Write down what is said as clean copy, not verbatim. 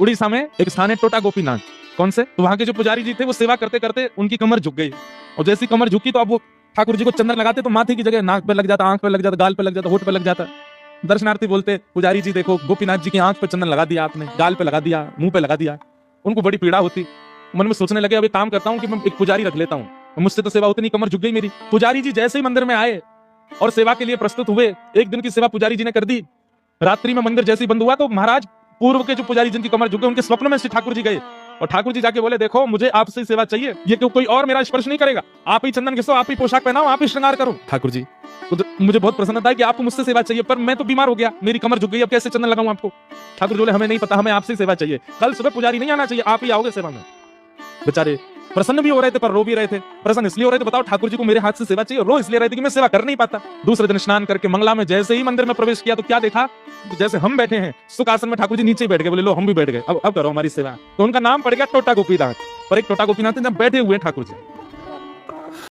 उड़ीसा में एक स्थान है टोटा गोपीनाथ। कौन से? तो वहां के जो पुजारी जी थे वो सेवा करते करते उनकी कमर झुक गई, और जैसी कमर झुकी तो अब वो ठाकुर जी को चंदन लगाते तो माथे की जगह नाक पे लग जाता, आंख पे लग जाता, गाल पे लग जाता, होठ पे लग जाता। दर्शनार्थी बोलते, पुजारी जी देखो गोपीनाथ जी की आंख पे चंदन लगा दिया आपने, गाल पे लगा दिया, मुंह पे लगा दिया। उनको बड़ी पीड़ा होती। मन में सोचने लगे अब एक काम करता हूँ कि मैं एक पुजारी रख लेता हूँ, मुझसे तो सेवा उतनी, कमर झुक गई मेरी। पुजारी जी जैसे ही मंदिर में आए और सेवा के लिए प्रस्तुत हुए, एक दिन की सेवा पुजारी जी ने कर दी। रात्रि में मंदिर जैसे ही बंद हुआ तो महाराज पूर्व के जो पुजारी जिनकी कमर झुक गई, उनके स्वप्न में श्री ठाकुर जी गए और ठाकुर जी जाके बोले, देखो मुझे आपसे सेवा चाहिए, ये कोई और मेरा स्पर्श नहीं करेगा, आप ही चंदन घिसो, आप ही पोशाक पहनाओ, आप ही श्रृंगार करो। ठाकुर जी मुझे बहुत प्रसन्नता है कि आपको मुझसे सेवा चाहिए, पर मैं तो बीमार हो गया, मेरी कमर झुक गई, अब कैसे चंदन लगाऊं आपको? ठाकुर जी बोले, हमें नहीं पता, हमें आपसे सेवा चाहिए, कल सुबह पुजारी नहीं आना चाहिए, आप ही आओगे सेवा में। बेचारे प्रसन्न भी हो रहे थे पर रो भी रहे थे। प्रसन्न इसलिए हो रहे थे, बताओ ठाकुर जी को मेरे हाथ से सेवा चाहिए, रो इसलिए रहे थे कि मैं सेवा कर नहीं पाता। दूसरे दिन स्नान करके मंगला में जैसे ही मंदिर में प्रवेश किया तो क्या देखा, जैसे हम बैठे हैं सुख आसन में, ठाकुर जी नीचे ही बैठ गए, बोले लो हम भी बैठ गए, अब करो हमारी सेवा। तो उनका नाम पड़ गया टोटा गोपीनाथ। पर एक टोटा गोपीनाथ जब बैठे हुए ठाकुर जी,